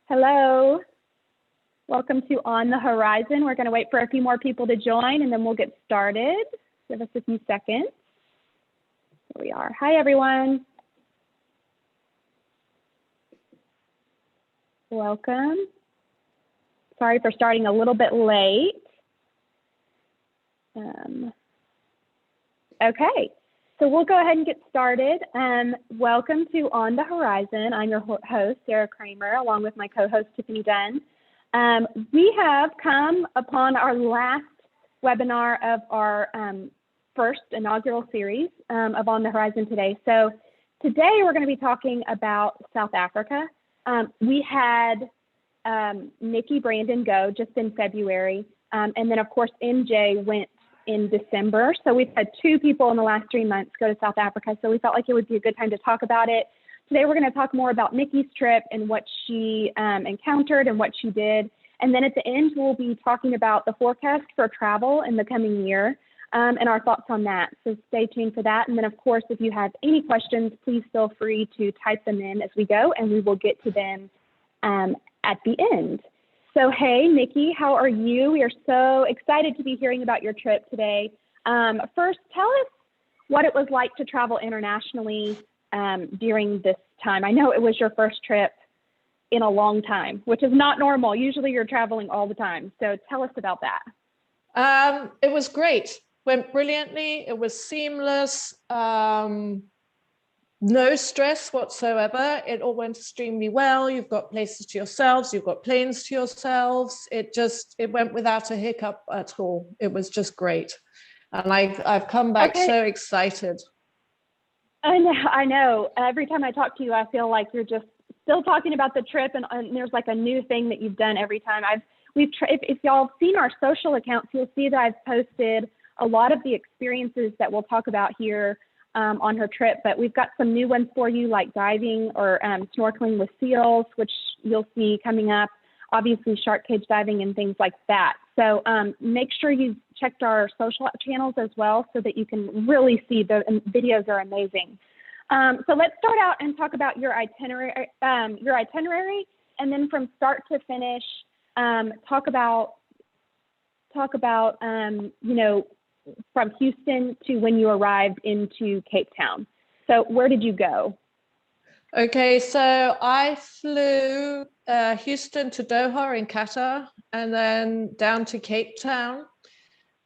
Hello. Welcome to On the Horizon. We're going to wait for a few more people to join and then we'll get started. Give us a few seconds. Here we are. Hi, everyone. Welcome. Sorry for starting a little bit late. Okay, so we'll go ahead and get started. Welcome to On the Horizon. I'm your host, Sarah Kramer, along with my co-host, Tiffany Dunn. We have come upon our last webinar of our first inaugural series of On the Horizon today. So today we're going to be talking about South Africa. We had Nicky Brandon go just in February, and then of course MJ went in December. So we've had two people in the last 3 months go to South Africa. So we felt like it would be a good time to talk about it. Today we're going to talk more about Nicky's trip and what she encountered and what she did. And then at the end, we'll be talking about the forecast for travel in the coming year and our thoughts on that. So stay tuned for that. And then of course, if you have any questions, please feel free to type them in as we go and we will get to them at the end. So hey, Nicky, how are you? We are so excited to be hearing about your trip today. First, tell us what it was like to travel internationally during this time. I know it was your first trip in a long time, which is not normal. Usually you're traveling all the time. So tell us about that. It was great. Went brilliantly. It was seamless. No stress whatsoever. It all went extremely well. You've got places to yourselves. You've got planes to yourselves. It went without a hiccup at all. It was just great. And I've come back so excited. I know. Every time I talk to you, I feel like you're just still talking about the trip, and there's like a new thing that you've done every time. If y'all have seen our social accounts, you'll see that I've posted a lot of the experiences that we'll talk about here on her trip, but we've got some new ones for you, like diving or snorkeling with seals, which you'll see coming up, obviously shark cage diving and things like that. So make sure you've checked our social channels as well so that you can really see the videos are amazing. So let's start out and talk about your itinerary, and then from start to finish, talk about you know, from Houston to when you arrived into Cape Town. So where did you go? Okay, so I flew Houston to Doha in Qatar and then down to Cape Town.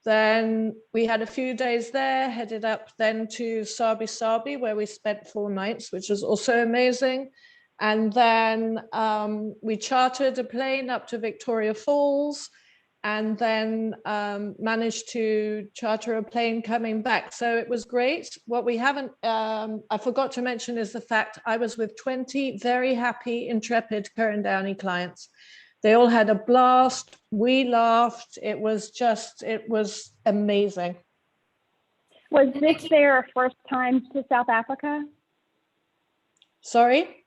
Then we had a few days there, headed up then to Sabi, where we spent 4 nights, which was also amazing. And then we chartered a plane up to Victoria Falls, and then managed to charter a plane coming back. So it was great. What we haven't, I forgot to mention is the fact I was with 20 very happy, intrepid Ker Downey clients. They all had a blast. We laughed. It was amazing. Was this their first time to South Africa? Sorry?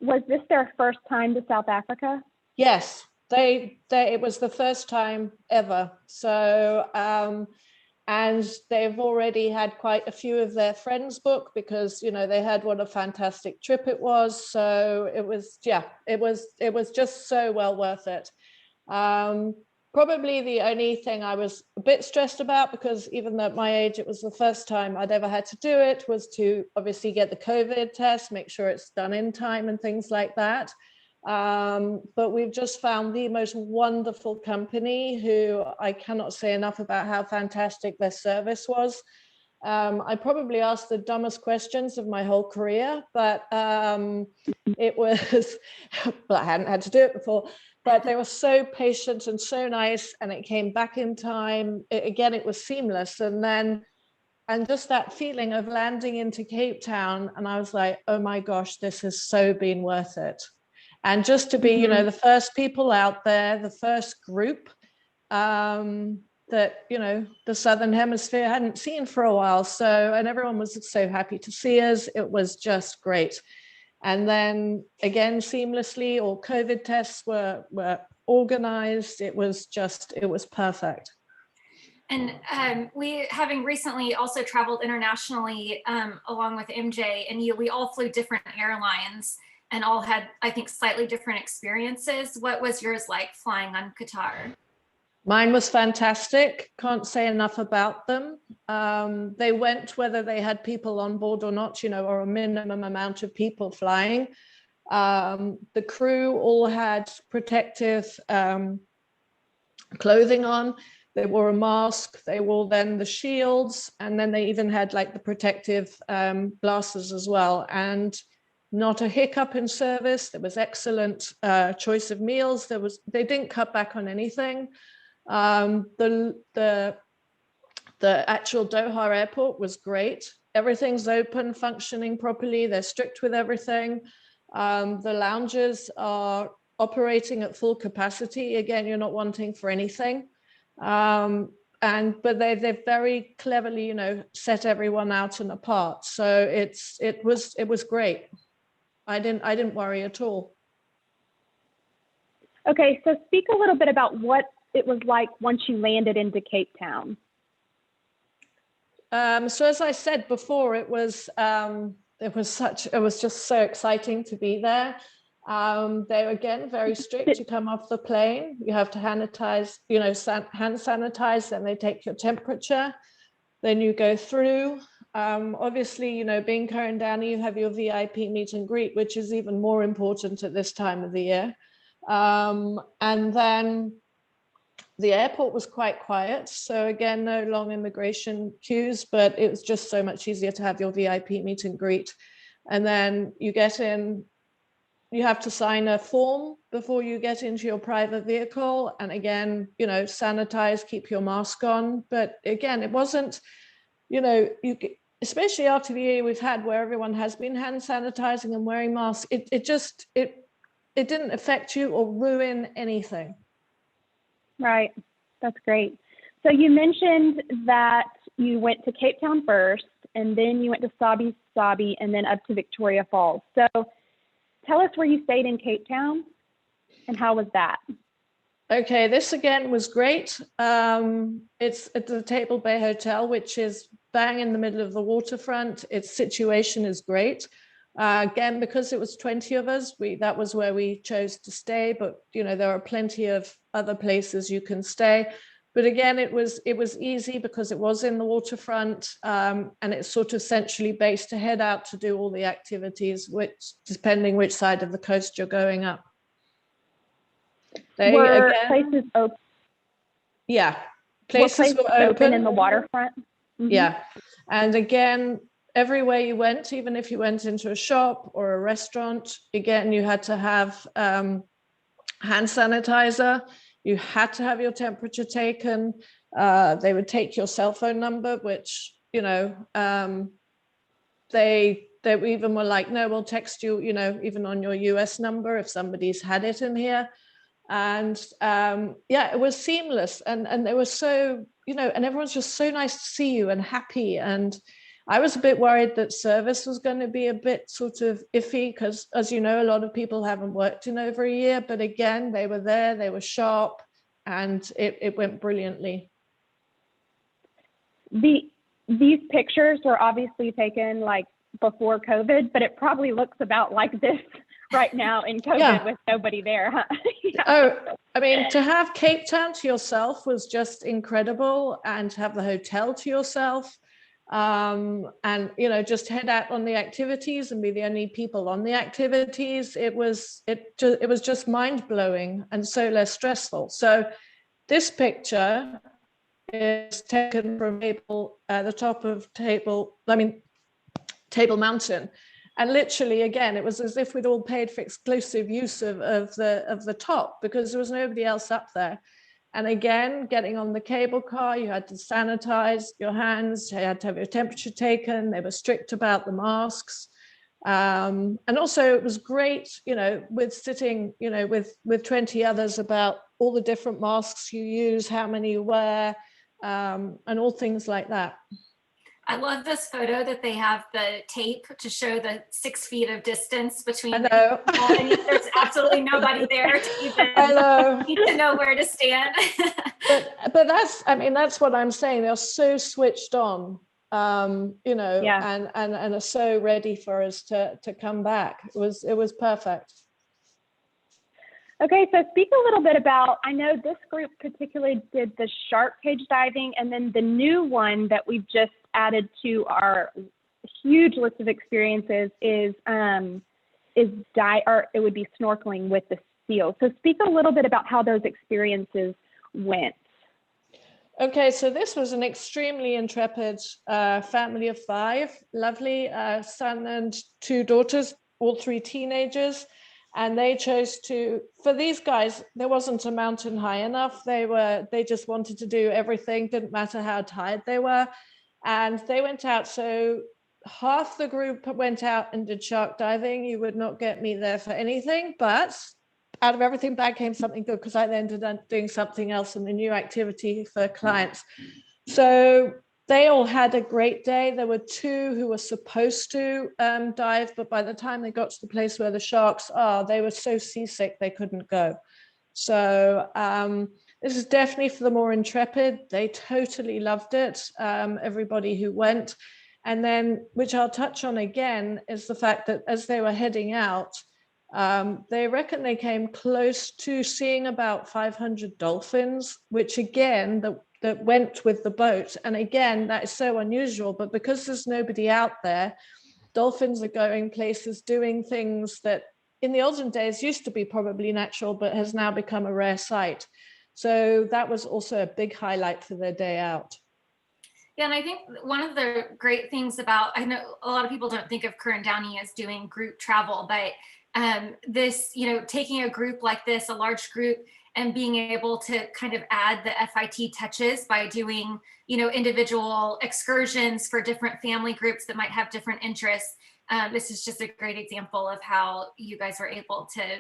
Was this their first time to South Africa? Yes. It was the first time ever. So, and they've already had quite a few of their friends book because, you know, they heard what a fantastic trip it was. So it was just so well worth it. Probably the only thing I was a bit stressed about, because even though at my age, it was the first time I'd ever had to do it, was to obviously get the COVID test, make sure it's done in time and things like that. But we've just found the most wonderful company who I cannot say enough about how fantastic their service was. I probably asked the dumbest questions of my whole career, but it was, well, I hadn't had to do it before, but they were so patient and so nice, and it came back in time. Again, it was seamless. And just that feeling of landing into Cape Town, and I was like, oh my gosh, this has so been worth it. And just to be, you know, the first people out there, the first group that, you know, the Southern Hemisphere hadn't seen for a while. So, and everyone was so happy to see us. It was just great. And then again, seamlessly, all COVID tests were organized. It was perfect. And we, having recently also traveled internationally along with MJ and you, we all flew different airlines. and all had, I think, slightly different experiences. What was yours like flying on Qatar? Mine was fantastic. Can't say enough about them. They went whether they had people on board or not, or a minimum amount of people flying. The crew all had protective clothing on. They wore a mask. They wore then the shields, and then they even had like the protective glasses as well. And not a hiccup in service. There was excellent choice of meals. They didn't cut back on anything. The actual Doha airport was great. Everything's open, functioning properly. They're strict with everything. The lounges are operating at full capacity. Again, you're not wanting for anything. But they've very cleverly, set everyone out and apart. So it was great. I didn't worry at all. Okay, so speak a little bit about what it was like once you landed into Cape Town. So as I said before, it was just so exciting to be there. They were again very strict. You come off the plane, you have to hand sanitize, then they take your temperature, then you go through. Obviously, being Ker Downey, you have your VIP meet and greet, which is even more important at this time of the year. And then the airport was quite quiet. So again, no long immigration queues, but it was just so much easier to have your VIP meet and greet. And then you get in, you have to sign a form before you get into your private vehicle. And again, sanitize, keep your mask on. But again, it wasn't, especially after the year we've had where everyone has been hand sanitizing and wearing masks, it didn't affect you or ruin anything. Right. That's great. So you mentioned that you went to Cape Town first, and then you went to Sabi, and then up to Victoria Falls. So tell us where you stayed in Cape Town and how was that? Okay, this again was great. It's at the Table Bay Hotel, which is bang in the middle of the waterfront. Its situation is great. Again, because it was 20 of us, that was where we chose to stay. But there are plenty of other places you can stay. But again, it was easy because it was in the waterfront, and it's sort of centrally based to head out to do all the activities, which depending which side of the coast you're going up. Places open? Yeah, places were open in the waterfront. Mm-hmm. Yeah, and again, everywhere you went, even if you went into a shop or a restaurant, again, you had to have hand sanitizer. You had to have your temperature taken. They would take your cell phone number, which, they even were like, no, we'll text you, even on your US number if somebody's had it in here. And it was seamless. And they were so, and everyone's just so nice to see you and happy. And I was a bit worried that service was going to be a bit sort of iffy because, as you know, a lot of people haven't worked in over a year. But again, they were there, they were sharp, and it went brilliantly. These pictures were obviously taken like before COVID, but it probably looks about like this right now in COVID with nobody there. Huh? Yeah. Oh, I mean, to have Cape Town to yourself was just incredible, and to have the hotel to yourself. And just head out on the activities and be the only people on the activities. It was just mind-blowing and so less stressful. So this picture is taken from the top of Table Mountain, and literally again it was as if we'd all paid for exclusive use of the top because there was nobody else up there. And again, getting on the cable car, you had to sanitize your hands, you had to have your temperature taken. They were strict about the masks. And also it was great, with sitting, with 20 others about all the different masks you use, how many you wear, and all things like that. I love this photo that they have the tape to show the 6 feet of distance between I know. the people, and there's absolutely nobody there to even need to know where to stand. but that's what I'm saying. They're so switched on. and are so ready for us to come back. It was perfect. Okay, so speak a little bit about, I know this group particularly did the shark cage diving, and then the new one that we've just added to our huge list of experiences is it would be snorkeling with the seals. So speak a little bit about how those experiences went. Okay, so this was an extremely intrepid family of 5, lovely son and 2 daughters, all 3 teenagers. And they chose to, for these guys, there wasn't a mountain high enough. They just wanted to do everything, didn't matter how tired they were. And they went out. So half the group went out and did shark diving. You would not get me there for anything, but out of everything bad came something good, because I then ended up doing something else in the new activity for clients. So they all had a great day. There were 2 who were supposed to dive, but by the time they got to the place where the sharks are, they were so seasick they couldn't go. So this is definitely for the more intrepid. They totally loved it, everybody who went. And then, which I'll touch on again, is the fact that as they were heading out, they reckon they came close to seeing about 500 dolphins, which again, that went with the boat. And again, that is so unusual, but because there's nobody out there, dolphins are going places, doing things that in the olden days used to be probably natural, but has now become a rare sight. So that was also a big highlight for their day out. Yeah, and I think one of the great things about, I know a lot of people don't think of Ker Downey as doing group travel, but this, taking a group like this, a large group, and being able to kind of add the FIT touches by doing, individual excursions for different family groups that might have different interests. This is just a great example of how you guys were able to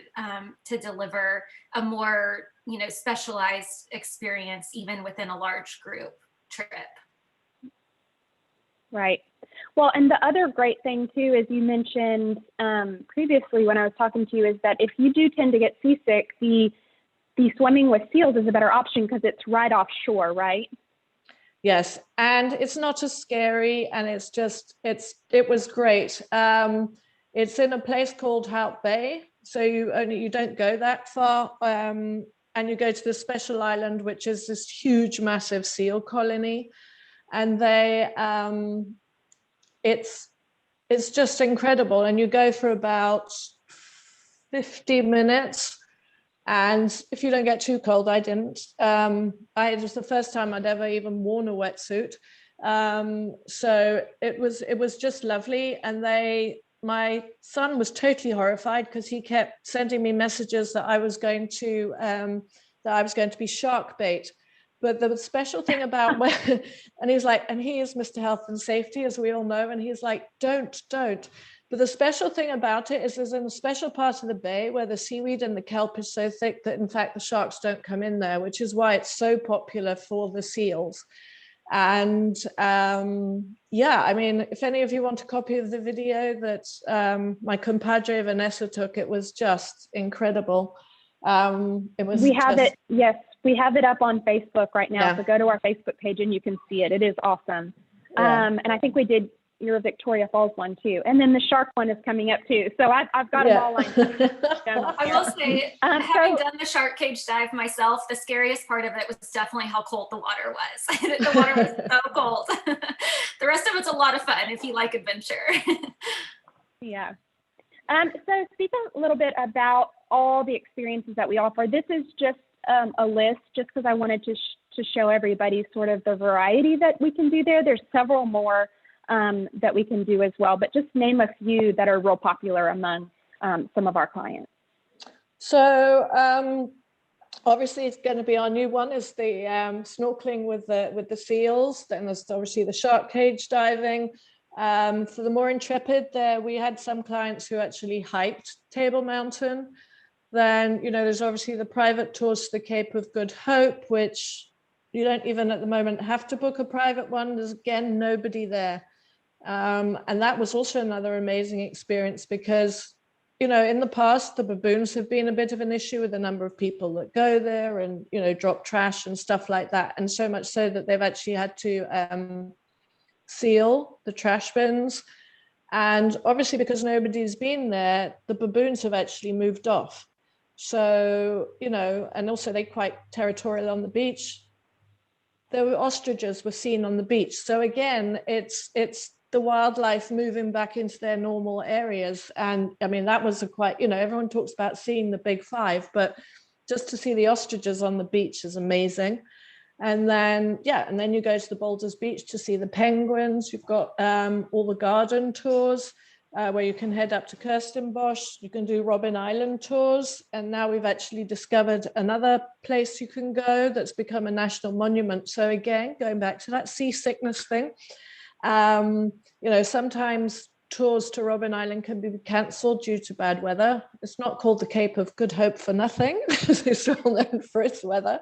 deliver a more, specialized experience even within a large group trip. Right. Well, and the other great thing too, as you mentioned previously when I was talking to you, is that if you do tend to get seasick, the swimming with seals is a better option because it's right offshore, right? Yes, and it's not as scary, and it was great. It's in a place called Hout Bay, so you don't go that far, and you go to the special island, which is this huge, massive seal colony, and it's just incredible, and you go for about 50 minutes. And if you don't get too cold, I didn't. It was the first time I'd ever even worn a wetsuit. So it was just lovely. And my son was totally horrified because he kept sending me messages that I was going to be shark bait. But the special thing about and he's like, and he is Mr. Health and Safety, as we all know, and he's like, don't. But the special thing about it is there's in a special part of the bay where the seaweed and the kelp is so thick that in fact the sharks don't come in there, which is why it's so popular for the seals. And I mean, if any of you want a copy of the video that my compadre Vanessa took, it was just incredible. We have it up on Facebook right now. Yeah. So go to our Facebook page and you can see it. It is awesome. Yeah. And I think we did your Victoria Falls one too. And then the shark one is coming up too. So I've got them all lined up. I will say, having done the shark cage dive myself, the scariest part of it was definitely how cold the water was. The water was so cold. The rest of it's a lot of fun if you like adventure. Yeah. So speak a little bit about all the experiences that we offer. This is just a list, just because I wanted to show everybody sort of the variety that we can do there. There's several more that we can do as well, but just name a few that are real popular among some of our clients. So obviously it's going to be our new one is the snorkeling with the seals. Then there's obviously the shark cage diving. For the more intrepid, we had some clients who actually hiked Table Mountain. Then, there's obviously the private tours to the Cape of Good Hope, which you don't even at the moment have to book a private one. There's again nobody there. And that was also another amazing experience because, in the past, the baboons have been a bit of an issue with the number of people that go there and, drop trash and stuff like that. And so much so that they've actually had to seal the trash bins. And obviously, because nobody's been there, the baboons have actually moved off. So, you know, and also they're quite territorial on the beach. There were ostriches were seen on the beach. So again, it's the wildlife moving back into their normal areas. And I mean, that was a quite, you know, everyone talks about seeing the big five, but just to see the ostriches on the beach is amazing. And then, yeah, and then you go to the Boulders Beach to see the penguins. You've got all the garden tours where you can head up to Kirstenbosch. You can do Robben Island tours. And now we've actually discovered another place you can go that's become a national monument. So again, going back to that seasickness thing, you know, sometimes tours to Robben Island can be cancelled due to bad weather. It's not called the Cape of Good Hope for nothing. It's well known for its weather.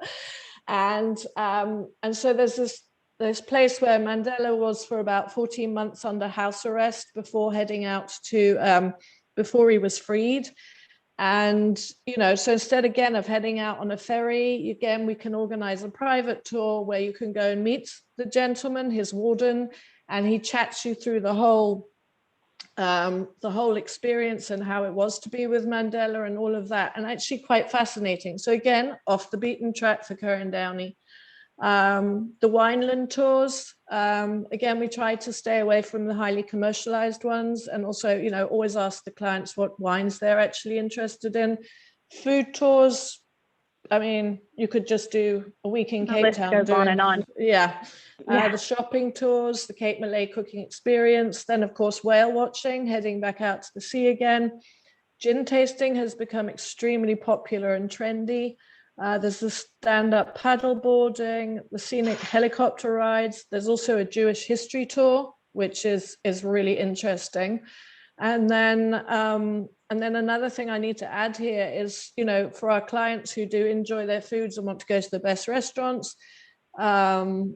And so there's this place where Mandela was for about 14 months under house arrest before heading out to, before he was freed. And, you know, so instead again of heading out on a ferry, again, we can organize a private tour where you can go and meet the gentleman, his warden, and he chats you through the whole experience and how it was to be with Mandela and all of that, and actually quite fascinating. So again, off the beaten track for Ker Downey. The Wineland Tours, again, we try to stay away from the highly commercialized ones, and also, you know, always ask the clients what wines they're actually interested in. Food tours, I mean, you could just do a week in Cape Town. The list goes on and on. Yeah. The shopping tours, the Cape Malay cooking experience, then of course whale watching, heading back out to the sea again. Gin tasting has become extremely popular and trendy. There's the stand-up paddle boarding, the scenic helicopter rides. There's also a Jewish history tour, which is really interesting. And then another thing I need to add here is, you know, for our clients who do enjoy their foods and want to go to the best restaurants, you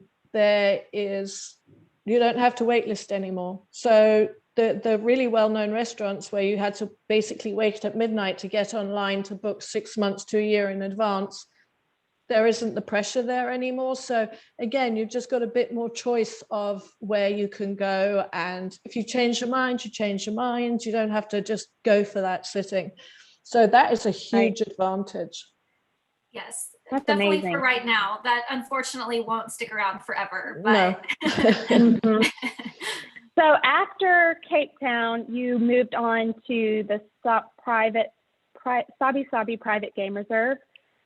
don't have to wait list anymore. So the really well-known restaurants where you had to basically wait at midnight to get online to book 6 months to a year in advance, there isn't the pressure there anymore. So again, you've just got a bit more choice of where you can go. And if you change your mind, you change your mind. You don't have to just go for that sitting. So that is a huge advantage. Yes, that's definitely amazing. For right now. That unfortunately won't stick around forever. But... No. So after Cape Town, you moved on to the Sabusabi Private Game Reserve,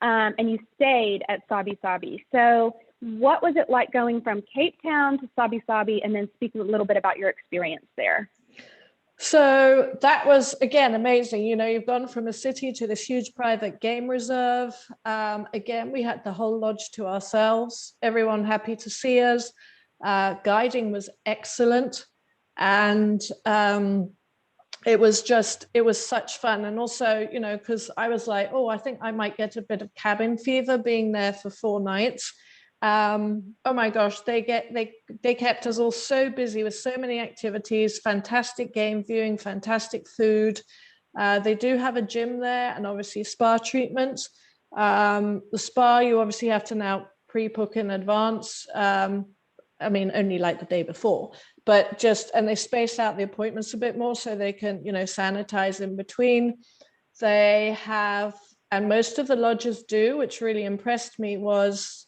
and you stayed at Sabusabi. So what was it like going from Cape Town to Sabusabi, and then speak a little bit about your experience there? So that was, again, amazing. You know, you've gone from a city to this huge private game reserve. Again, we had the whole lodge to ourselves, everyone happy to see us. Guiding was excellent. And it was such fun. And also, you know, because I was like, oh, I think I might get a bit of cabin fever being there for 4 nights. Oh my gosh, they kept us all so busy with so many activities, fantastic game viewing, fantastic food. They do have a gym there and obviously spa treatments. The spa, you obviously have to now pre-book in advance. I mean, only like the day before, but and they space out the appointments a bit more so they can, you know, sanitize in between. They have, and most of the lodges do, which really impressed me, was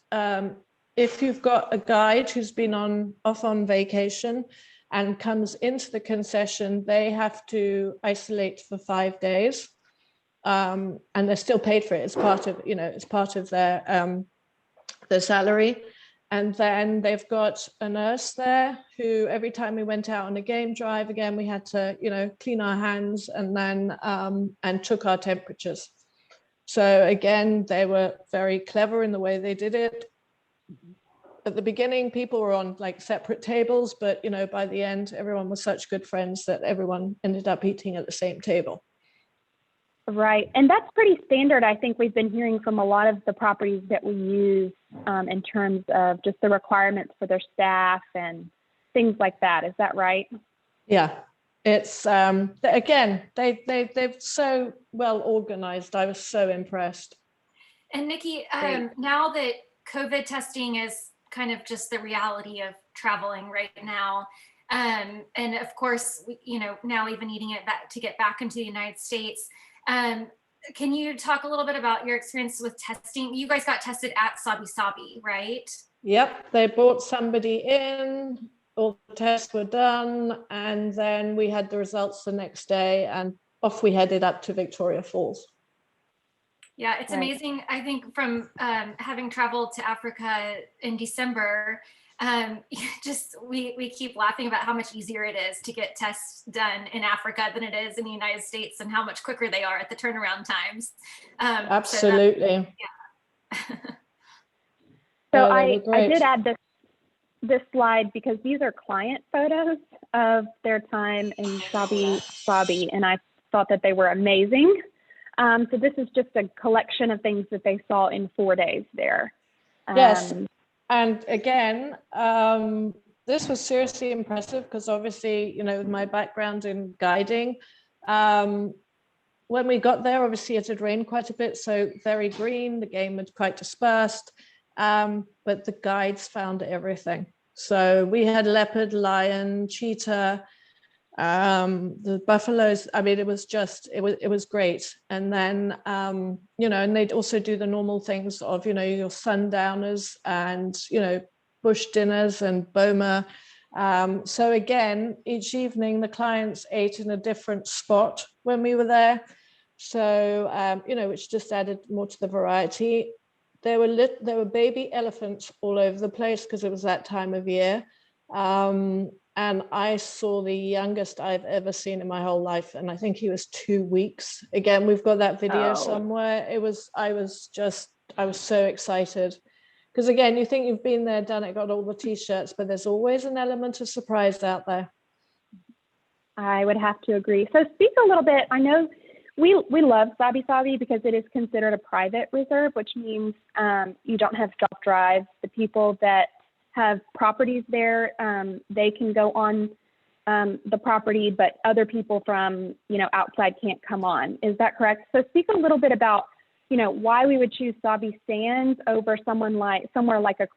if you've got a guide who's been off on vacation and comes into the concession, they have to isolate for 5 days, and they're still paid for it. It's part of, you know, it's part of their salary. And then they've got a nurse there who, every time we went out on a game drive, again, we had to, you know, clean our hands and then and took our temperatures. So again, they were very clever in the way they did it. At the beginning, people were on like separate tables, but, you know, by the end, everyone was such good friends that everyone ended up eating at the same table. Right. And that's pretty standard. I think we've been hearing from a lot of the properties that we use in terms of just the requirements for their staff and things like that. Is that right? Yeah. It's, again, they've so well organized. I was so impressed. And Nikki, now that COVID testing is kind of just the reality of traveling right now. And of course, now even needing it back to get back into the United States. Can you talk a little bit about your experience with testing? You guys got tested at Sabi, right? Yep, they brought somebody in, all the tests were done, and then we had the results the next day, and off we headed up to Victoria Falls. Yeah, it's amazing. I think from having traveled to Africa in December, we keep laughing about how much easier it is to get tests done in Africa than it is in the United States, and how much quicker they are at the turnaround times. Absolutely. So I did add this slide because these are client photos of their time in Sabi, and I thought that they were amazing. So this is just a collection of things that they saw in 4 days there. Yes, and again, this was seriously impressive because obviously, with my background in guiding, when we got there, obviously it had rained quite a bit, so very green, the game had quite dispersed, but the guides found everything. So we had leopard, lion, cheetah, the buffaloes. I mean, it was great. And then and they'd also do the normal things of your sundowners and bush dinners and boma. So again, each evening the clients ate in a different spot when we were there, so which just added more to the variety. There were baby elephants all over the place because it was that time of year. And I saw the youngest I've ever seen in my whole life, and I think he was 2 weeks. Again, we've got that video somewhere. I was so excited because again, you think you've been there, done it, got all the t-shirts, but there's always an element of surprise out there. I would have to agree. So speak a little bit. I know we love Sabi because it is considered a private reserve, which means you don't have drop drives. The people that have properties there, they can go on the property, but other people from outside can't come on. Is that correct? So speak a little bit about why we would choose Sabi Sands over somewhere like a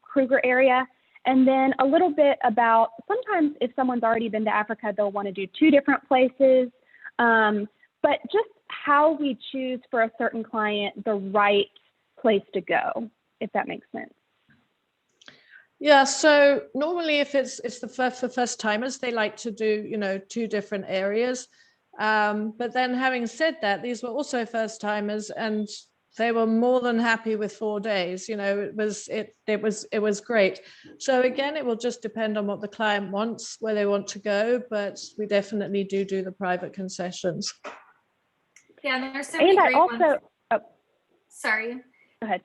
Kruger area, and then a little bit about sometimes if someone's already been to Africa, they'll want to do 2 different places, but just how we choose for a certain client the right place to go, if that makes sense. Yeah, so normally if it's for first timers, they like to do 2 different areas. But then having said that, these were also first timers and they were more than happy with 4 days. It was great. So again, it will just depend on what the client wants, where they want to go, but we definitely do the private concessions. Yeah, and there's so many great ones. Oh, sorry. Go ahead.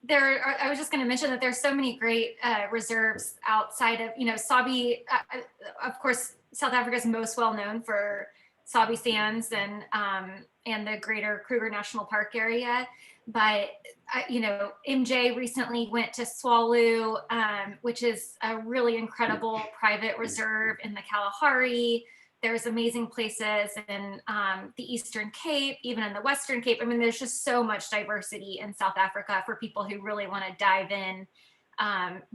I was just going to mention that there's so many great reserves outside of, Sabi. Of course, South Africa is most well known for Sabi Sands and the greater Kruger National Park area. But, MJ recently went to Swallow, which is a really incredible private reserve in the Kalahari. There's amazing places in the Eastern Cape, even in the Western Cape. I mean, there's just so much diversity in South Africa for people who really want to dive in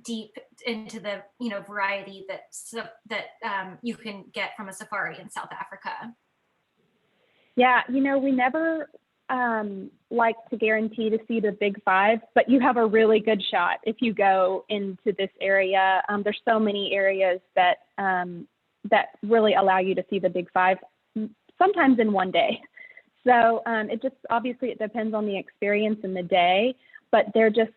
deep into the variety that you can get from a safari in South Africa. Yeah, we never like to guarantee to see the big 5, but you have a really good shot if you go into this area. There's so many areas that really allow you to see the big 5, sometimes in 1 day. So it just, obviously it depends on the experience and the day, but they're just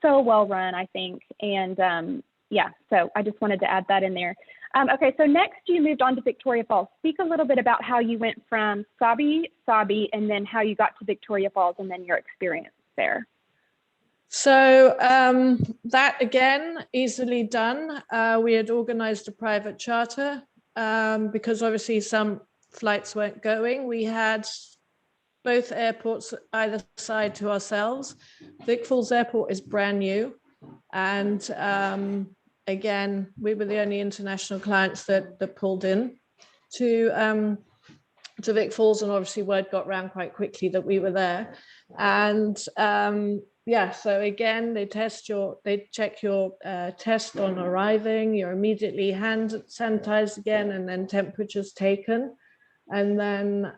so well run, I think. And yeah, so I just wanted to add that in there. Okay, so next you moved on to Victoria Falls. Speak a little bit about how you went from Sabi, and then how you got to Victoria Falls and then your experience there. So that again, easily done. We had organized a private charter because obviously some flights weren't going. We had both airports either side to ourselves. Vic Falls Airport is brand new. And again, we were the only international clients that pulled in to to Vic Falls, and obviously word got around quite quickly that we were there. And yeah, so again, they check your test on arriving. You're immediately hand sanitized again, and then temperatures taken. And then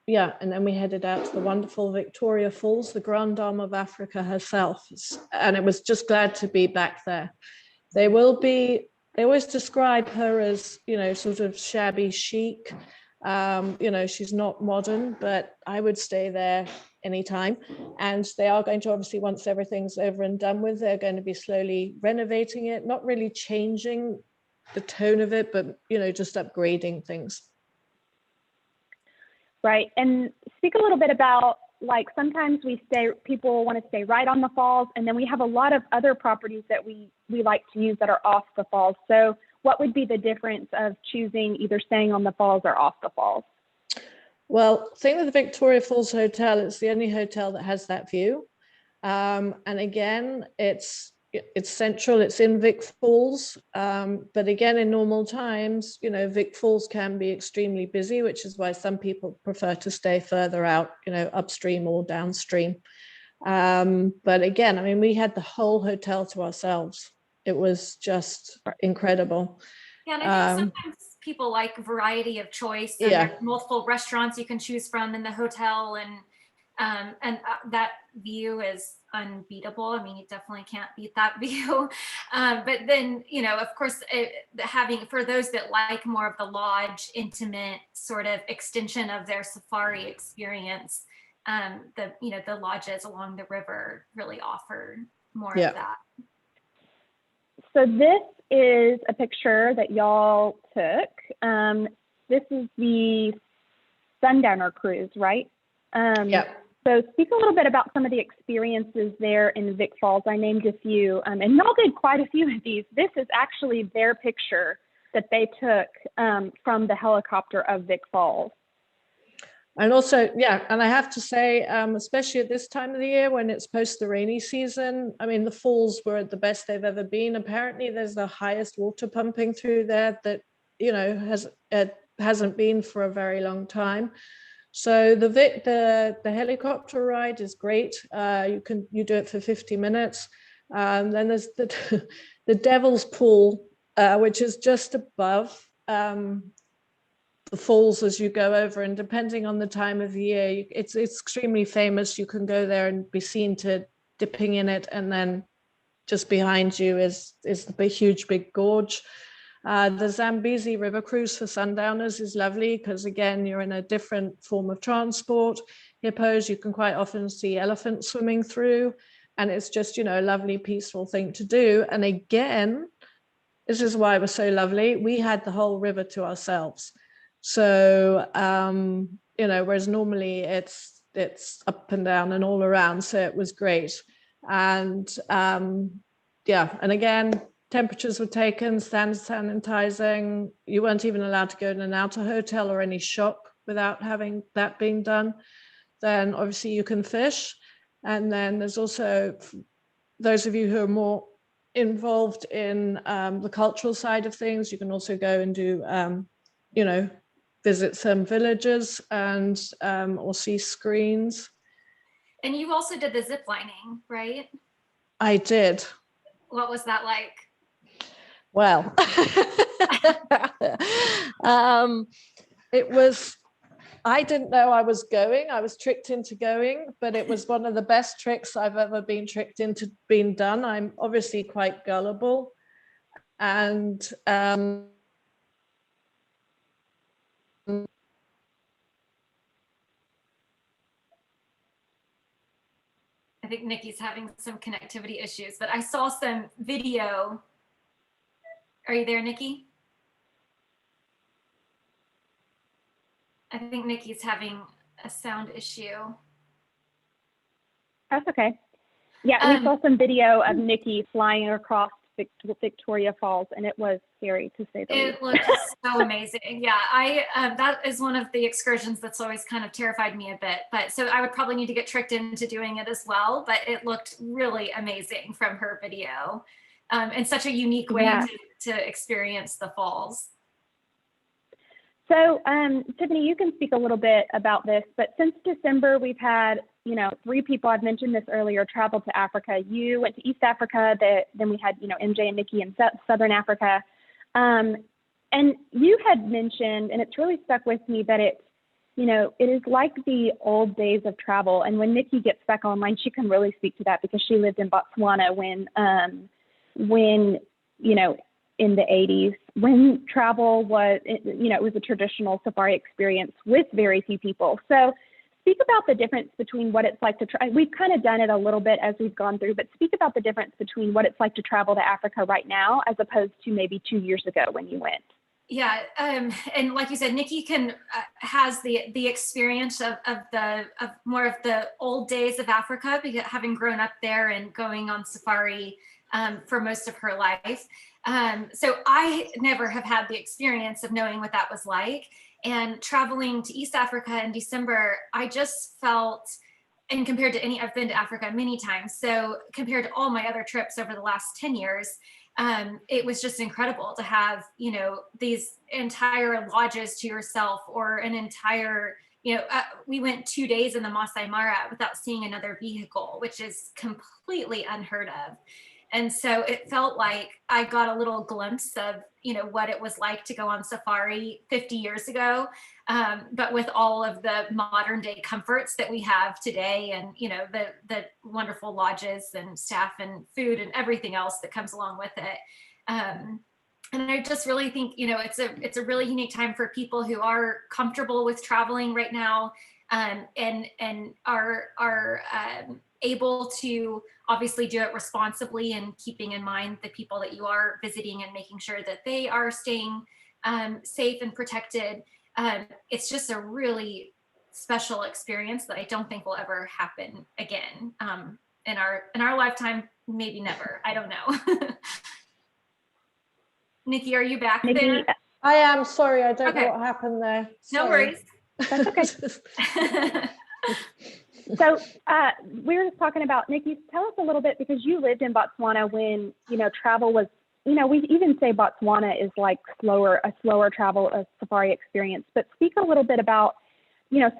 yeah, and then we headed out to the wonderful Victoria Falls, the Grand Dame of Africa herself. And it was just glad to be back there. They always describe her as, you know, sort of shabby chic. You know, she's not modern, but I would stay there anytime. And they are going to, obviously, once everything's over and done with, they're going to be slowly renovating it, not really changing the tone of it, but, you know, just upgrading things. Right. And speak a little bit about, like, sometimes people want to stay right on the falls, and then we have a lot of other properties that we like to use that are off the falls. So what would be the difference of choosing either staying on the falls or off the falls? Well, the thing with the Victoria Falls Hotel, it's the only hotel that has that view. And again, it's central, it's in Vic Falls. But again, in normal times, you know, Vic Falls can be extremely busy, which is why some people prefer to stay further out, you know, upstream or downstream. But again, I mean, we had the whole hotel to ourselves. It was just incredible. Yeah, and I think sometimes people like variety of choice, and there's multiple restaurants you can choose from in the hotel, and that view is unbeatable. I mean, you definitely can't beat that view. But then, you know, of course, for those that like more of the lodge, intimate sort of extension of their safari experience, the lodges along the river really offer more of that. So this is a picture that y'all took. This is the Sundowner cruise, right? So speak a little bit about some of the experiences there in Vic Falls. I named a few, and y'all did quite a few of these. This is actually their picture that they took from the helicopter of Vic Falls. And also, and I have to say, especially at this time of the year when it's post the rainy season, I mean, the falls were the best they've ever been. Apparently, there's the highest water pumping through there that, you know, hasn't been for a very long time. So the helicopter ride is great. You do it for 50 minutes. Then there's the Devil's Pool, which is just above the falls as you go over, and depending on the time of the year, it's extremely famous. You can go there and be seen dipping in it, and then just behind you is the huge big gorge. The Zambezi river cruise for sundowners is lovely because, again, you're in a different form of transport. Hippos, you can quite often see elephants swimming through, and it's just, you know, a lovely, peaceful thing to do. And again, this is why it was so lovely. We had the whole river to ourselves. So, you know, whereas normally it's up and down and all around. So it was great. And and again, temperatures were taken, sanitizing. You weren't even allowed to go in and out of a hotel or any shop without having that being done. Then obviously you can fish. And then there's also those of you who are more involved in the cultural side of things, you can also go and do, you know, visit some villages and or see screens. And you also did the zip lining, right? I did. What was that like? Well, it was, I didn't know I was going. I was tricked into going, but it was one of the best tricks I've ever been tricked into being done. I'm obviously quite gullible, and I think Nikki's having some connectivity issues, but I saw some video. Are you there, Nikki? I think Nikki's having a sound issue. That's okay. Yeah, we saw some video of Nikki flying across Victoria Falls, and it was scary to say the least. It looked so amazing. Yeah, that is one of the excursions that's always kind of terrified me a bit. But so I would probably need to get tricked into doing it as well. But it looked really amazing from her video, and such a unique way to experience the falls. So, Tiffany, you can speak a little bit about this, but since December, we've had, 3 people, I've mentioned this earlier, travel to Africa. You went to East Africa, then we had, MJ and Nikki in Southern Africa. And you had mentioned, and it's really stuck with me, that it is like the old days of travel. And when Nikki gets back online, she can really speak to that because she lived in Botswana when in the 80s, when travel was, it was a traditional safari experience with very few people. So speak about the difference between what it's like to try. We've kind of done it a little bit as we've gone through, but speak about the difference between what it's like to travel to Africa right now, as opposed to maybe 2 years ago when you went. Yeah, and like you said, Nikki has the experience of more of the old days of Africa, because having grown up there and going on safari for most of her life. So I never have had the experience of knowing what that was like. And traveling to East Africa in December, I just felt, and compared to I've been to Africa many times, so compared to all my other trips over the last 10 years, it was just incredible to have, these entire lodges to yourself, or an entire, we went 2 days in the Masai Mara without seeing another vehicle, which is completely unheard of. And so it felt like I got a little glimpse of, what it was like to go on safari 50 years ago, but with all of the modern day comforts that we have today, and, the wonderful lodges and staff and food and everything else that comes along with it. And I just really think, it's a really unique time for people who are comfortable with traveling right now, and are able to obviously do it responsibly, and keeping in mind the people that you are visiting and making sure that they are staying safe and protected. It's just a really special experience that I don't think will ever happen again in our lifetime. Maybe never. I don't know. Nikki, are you back there? I am. Sorry, I don't know what happened there. Sorry. No worries. That's okay. So we were just talking about, Nikki, tell us a little bit, because you lived in Botswana when, travel was, we even say Botswana is like a slower travel, a safari experience, but speak a little bit about,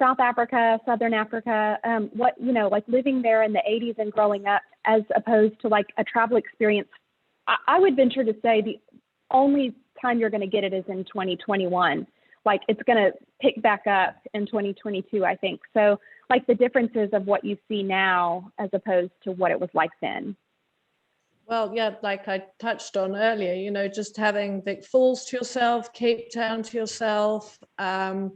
South Africa, Southern Africa, what, like living there in the 80s and growing up, as opposed to like a travel experience. I would venture to say the only time you're going to get it is in 2021. Like it's going to pick back up in 2022, I think. So like the differences of what you see now as opposed to what it was like then. Well, yeah, like I touched on earlier, just having Vic Falls to yourself, Cape Town to yourself. And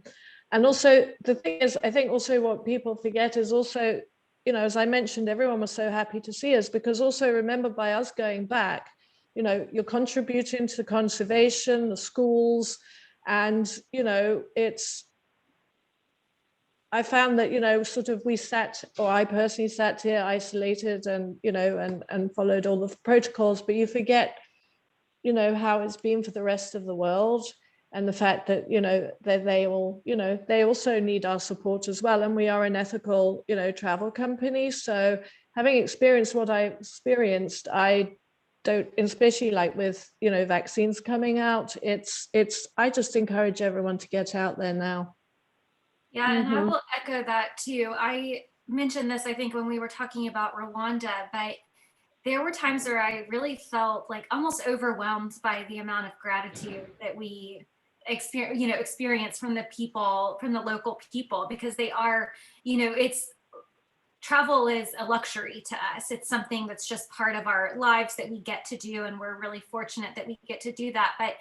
also the thing is, I think also what people forget is also, as I mentioned, everyone was so happy to see us, because also remember, by us going back, you're contributing to conservation, the schools, and, I found that, sort of I personally sat here isolated and, and followed all the protocols, but you forget, how it's been for the rest of the world, and the fact that, that they all, they also need our support as well. And we are an ethical, travel company. So having experienced what I experienced, I don't, especially like with, vaccines coming out, I just encourage everyone to get out there now. Yeah, and I will echo that too. I mentioned this, I think, when we were talking about Rwanda, but there were times where I really felt like almost overwhelmed by the amount of gratitude that we experience from the people, from the local people, because they are, travel is a luxury to us. It's something that's just part of our lives that we get to do, and we're really fortunate that we get to do that. But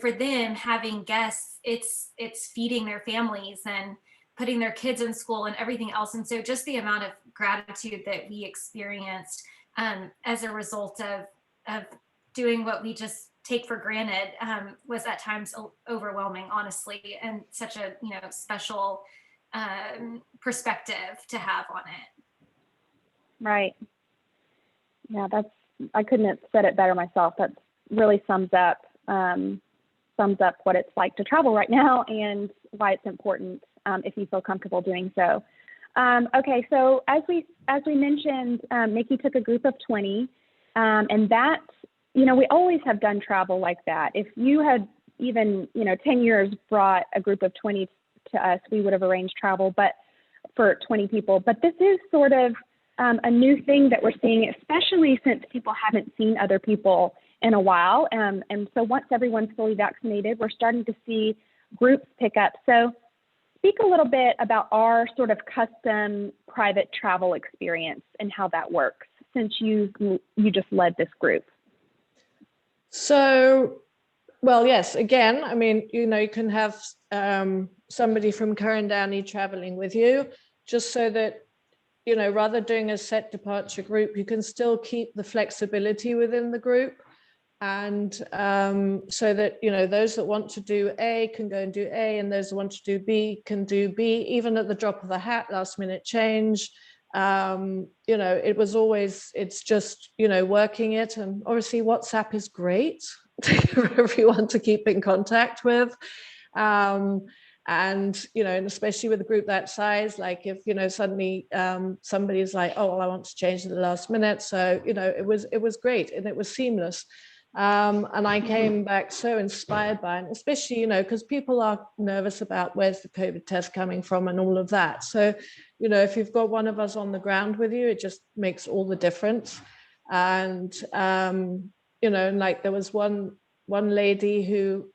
for them, having guests, it's feeding their families and putting their kids in school and everything else. And so just the amount of gratitude that we experienced as a result of doing what we just take for granted was at times overwhelming, honestly, and such a special perspective to have on it. Right. Yeah, I couldn't have said it better myself. That really sums up what it's like to travel right now, and why it's important if you feel comfortable doing so. Okay, so as we mentioned, Nikki took a group of 20, and that, we always have done travel like that. If you had even, 10 years brought a group of 20 to us, we would have arranged travel, but for 20 people. But this is sort of a new thing that we're seeing, especially since people haven't seen other people in a while. And so once everyone's fully vaccinated, we're starting to see groups pick up. So speak a little bit about our sort of custom private travel experience and how that works, since you just led this group. So, well, yes, again, I mean, you can have somebody from Ker Downey traveling with you, just so that, rather doing a set departure group, you can still keep the flexibility within the group. And so that, those that want to do A can go and do A, and those that want to do B can do B, even at the drop of the hat, last minute change. It was always, it's just, working it. And obviously WhatsApp is great for everyone to keep in contact with. And especially with a group that size, like if, suddenly somebody's like, oh, well, I want to change at the last minute. So, it was great and it was seamless. And I came back so inspired by it, especially, because people are nervous about where's the COVID test coming from and all of that. So, if you've got one of us on the ground with you, it just makes all the difference. And, like there was one lady who,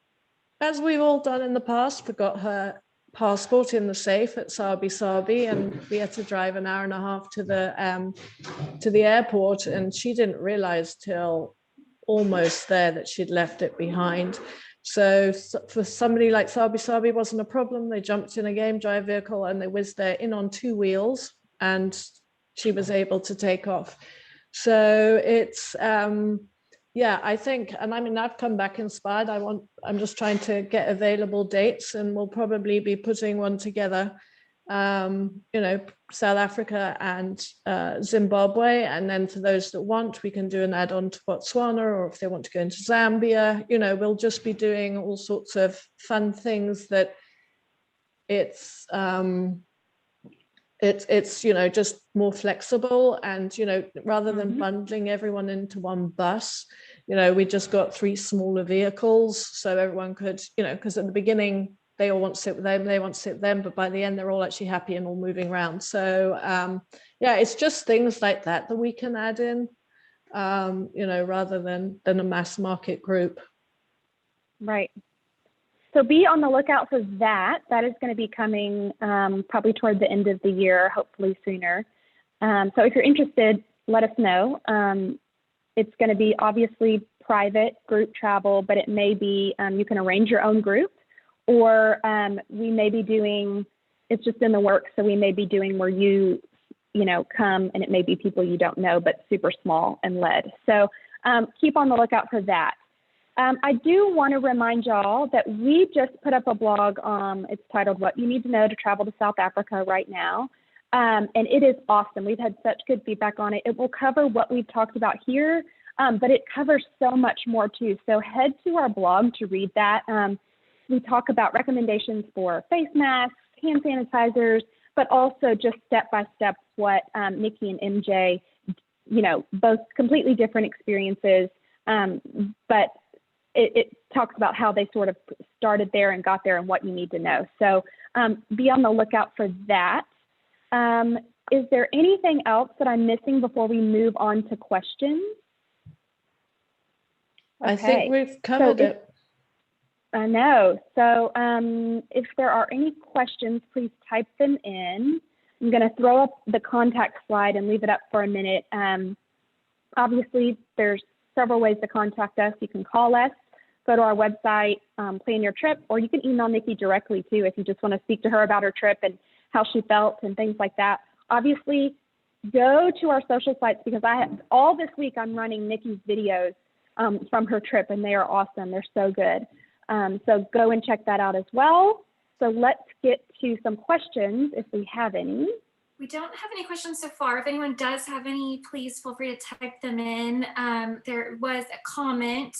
as we've all done in the past, forgot her passport in the safe at Sabi, and we had to drive an hour and a half to the airport, and she didn't realize till almost there that she'd left it behind. So for somebody like Sabi wasn't a problem. They jumped in a game drive vehicle and they whizzed there in on 2 wheels, and she was able to take off. So it's I think, and I mean, I've come back inspired. I'm just trying to get available dates, and we'll probably be putting one together, South Africa and Zimbabwe. And then for those that want, we can do an add-on to Botswana, or if they want to go into Zambia, we'll just be doing all sorts of fun things that it's just more flexible. And, rather than bundling everyone into one bus, we just got 3 smaller vehicles. So everyone could, because at the beginning, they all want to sit with them, they want to sit with them, but by the end, they're all actually happy and all moving around. So, it's just things like that we can add in, rather than a mass market group. Right. So be on the lookout for that. That is going to be coming probably toward the end of the year, hopefully sooner. So if you're interested, let us know. It's going to be obviously private group travel, but it may be, you can arrange your own group, or we may be doing, it's just in the works, so we may be doing where you come, and it may be people you don't know, but super small and led. So keep on the lookout for that. I do want to remind y'all that we just put up a blog. It's titled "What You Need to Know to Travel to South Africa Right Now." And it is awesome. We've had such good feedback on it. It will cover what we've talked about here, but it covers so much more too. So head to our blog to read that. We talk about recommendations for face masks, hand sanitizers, but also just step-by-step what Nicky and MJ, both completely different experiences, but it talks about how they sort of started there and got there and what you need to know. So be on the lookout for that. Is there anything else that I'm missing before we move on to questions? I think we've covered it. I know. So if there are any questions, please type them in. I'm going to throw up the contact slide and leave it up for a minute. Obviously, there's several ways to contact us. You can call us, go to our website, plan your trip, or you can email Nicky directly too if you just want to speak to her about her trip and how she felt and things like that. Obviously, go to our social sites, because all this week I'm running Nicky's videos from her trip, and they are awesome. They're so good. So go and check that out as well. So let's get to some questions if we have any. We don't have any questions so far. If anyone does have any, please feel free to type them in. There was a comment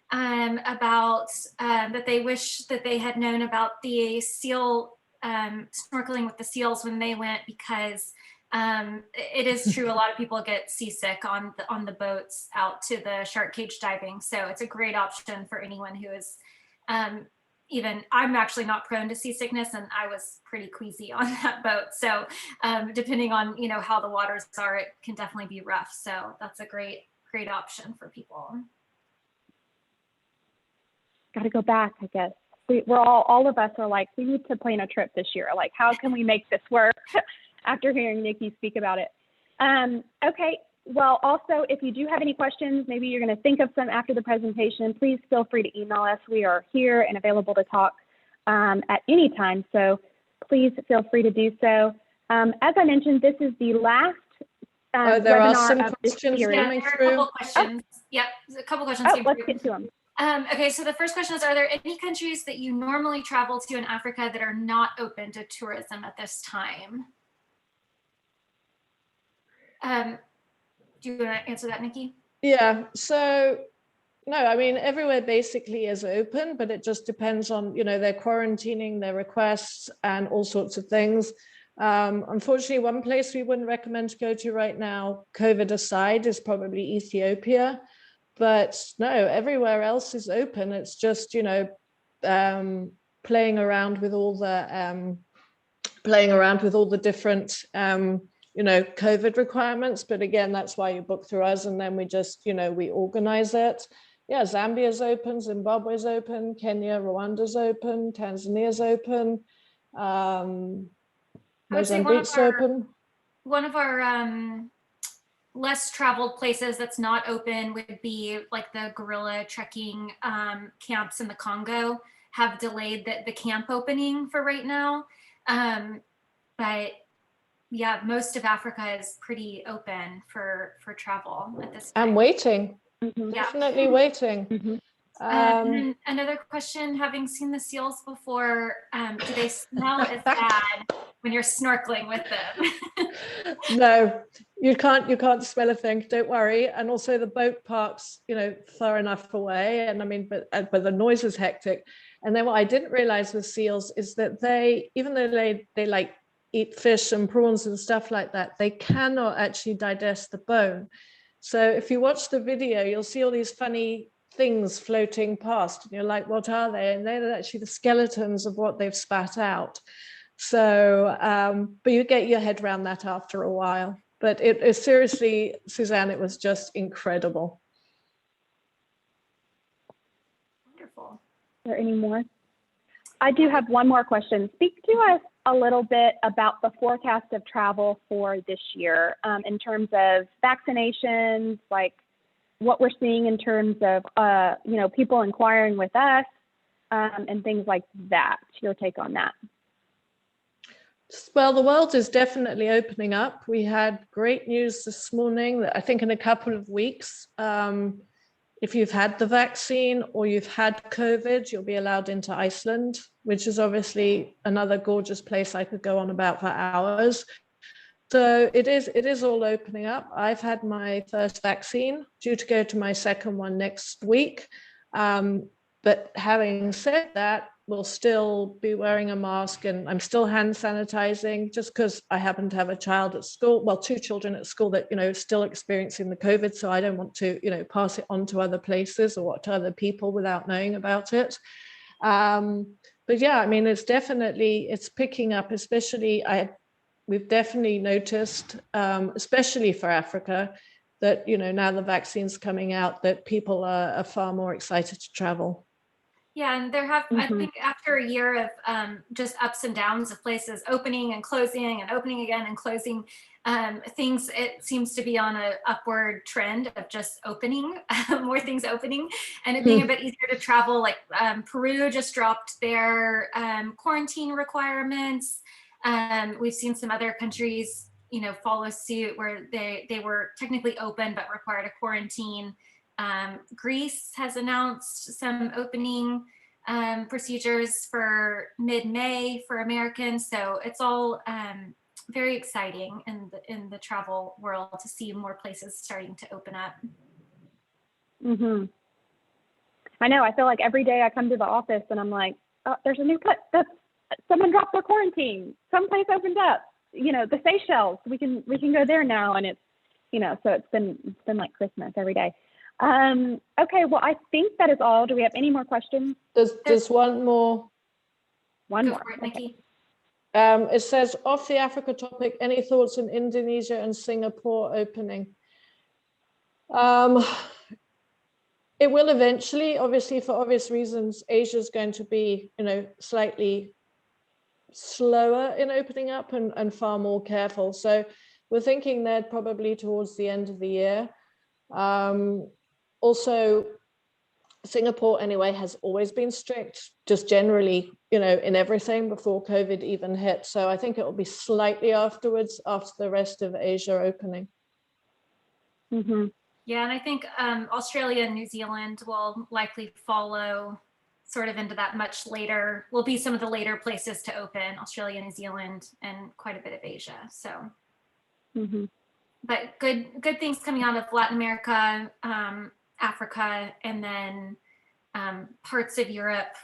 about that they wish that they had known about the seal snorkeling with the seals when they went, because it is true, a lot of people get seasick on the boats out to the shark cage diving. So it's a great option for anyone who is Even I'm actually not prone to seasickness, and I was pretty queasy on that boat. So depending on, how the waters are, it can definitely be rough. So that's a great option for people. Got to go back, I guess. We're all of us are like, we need to plan a trip this year. Like, how can we make this work? After hearing Nicky speak about it. Okay. Well, also, if you do have any questions, maybe you're going to think of some after the presentation, please feel free to email us. We are here and available to talk at any time. So please feel free to do so. As I mentioned, this is the last there are webinar some of this questions series. coming There are through. a couple questions. Yep, a couple questions. Let's get to them. Okay, so the first question is, are there any countries that you normally travel to in Africa that are not open to tourism at this time? Do you want to answer that, Nicky? Yeah, so no, I mean, everywhere basically is open, but it just depends on, their quarantining, their requests, and all sorts of things. Unfortunately, one place we wouldn't recommend to go to right now, COVID aside, is probably Ethiopia. But no, everywhere else is open. It's just, playing around with all the different COVID requirements. But again, that's why you book through us, and then we just, we organize it. Yeah, Zambia's open, Zimbabwe's open, Kenya, Rwanda's open, Tanzania's open, Mozambique's open. One of our less traveled places that's not open would be like the gorilla trekking camps in the Congo have delayed the camp opening for right now. But yeah, most of Africa is pretty open for travel at this time. I'm waiting. Mm-hmm. Definitely waiting. Mm-hmm. And then another question, having seen the seals before, do they smell as bad when you're snorkeling with them? No, you can't smell a thing, don't worry. And also the boat parks, far enough away. And I mean, but the noise is hectic. And then what I didn't realize with seals is that they, even though they like eat fish and prawns and stuff like that, they cannot actually digest the bone. So if you watch the video, you'll see all these funny things floating past, and you're like, what are they? And they're actually the skeletons of what they've spat out. So, but you get your head around that after a while. But it seriously, Suzanne, it was just incredible. Wonderful. Is there any more? I do have one more question. Speak to us a little bit about the forecast of travel for this year in terms of vaccinations, like what we're seeing in terms of, people inquiring with us and things like that. Your take on that? Well, the world is definitely opening up. We had great news this morning that I think in a couple of weeks, if you've had the vaccine or you've had COVID, you'll be allowed into Iceland, which is obviously another gorgeous place I could go on about for hours. So it is all opening up. I've had my first vaccine, due to go to my second one next week. But having said that, we'll still be wearing a mask, and I'm still hand sanitizing, just because I happen to have a child at school, well, two children at school that, still experiencing the COVID. So I don't want to, pass it on to other places or to other people without knowing about it. But yeah, I mean, it's picking up, especially we've definitely noticed, especially for Africa, that, now the vaccine's coming out, that people are far more excited to travel. Yeah, and there have, I think after a year of just ups and downs of places opening and closing and opening again and closing, it seems to be on an upward trend of just opening, more things opening, and it being a bit easier to travel. Like Peru just dropped their quarantine requirements. We've seen some other countries, follow suit where they were technically open but required a quarantine. Greece has announced some opening procedures for mid-May for Americans. So it's all very exciting in the travel world to see more places starting to open up. Mm-hmm. I know. I feel like every day I come to the office and I'm like, oh, there's a new someone dropped their quarantine. Someplace opened up. The Seychelles. We can go there now, and it's so it's been like Christmas every day. Okay, well, I think that is all. Do we have any more questions? There's one more. One Go more. for it, Nikki. It says, off the Africa topic, any thoughts on Indonesia and Singapore opening? It will eventually, obviously, for obvious reasons. Asia is going to be, slightly slower in opening up and far more careful. So we're thinking that probably towards the end of the year. Also, Singapore anyway has always been strict, just generally, in everything before COVID even hit. So I think it will be slightly afterwards, after the rest of Asia opening. Mm-hmm. Yeah, and I think Australia and New Zealand will likely follow sort of into that much later, will be some of the later places to open, Australia, New Zealand, and quite a bit of Asia. So, but good things coming out of Latin America, Africa, and then parts of Europe.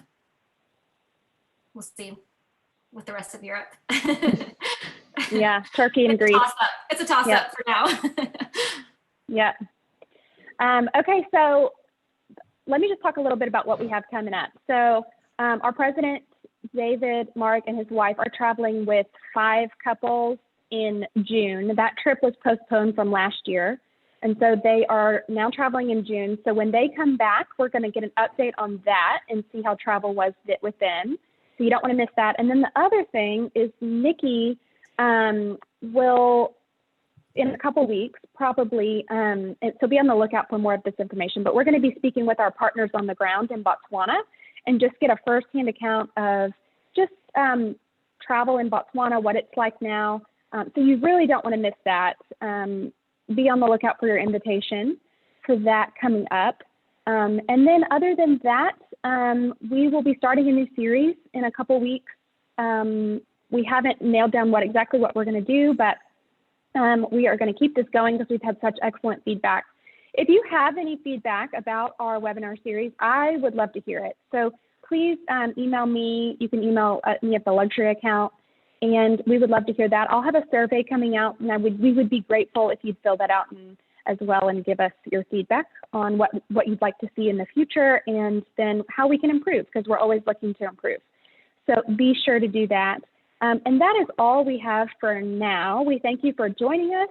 We'll see with the rest of Europe. Yeah, Turkey and Greece. It's a toss-up for now. Yeah. Okay, so let me just talk a little bit about what we have coming up. So our president, David, Mark, and his wife are traveling with 5 couples in June. That trip was postponed from last year. And so they are now traveling in June. So when they come back, we're going to get an update on that and see how travel was with them. So you don't want to miss that. And then the other thing is Nikki will, in a couple weeks, probably, so be on the lookout for more of this information. But we're going to be speaking with our partners on the ground in Botswana and just get a firsthand account of just travel in Botswana, what it's like now. So you really don't want to miss that. Be on the lookout for your invitation for that coming up. And then other than that, we will be starting a new series in a couple weeks. We haven't nailed down exactly what we're going to do, but we are going to keep this going because we've had such excellent feedback. If you have any feedback about our webinar series, I would love to hear it. So please email me. You can email me at the luxury account, and we would love to hear that. I'll have a survey coming out, and we would be grateful if you'd fill that out as well and give us your feedback on what you'd like to see in the future and then how we can improve, because we're always looking to improve. So be sure to do that. And that is all we have for now. We thank you for joining us.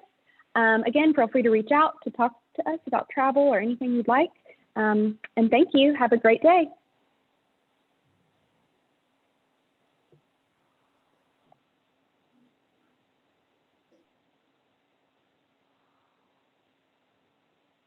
Again, feel free to reach out to talk to us about travel or anything you'd like. And thank you. Have a great day.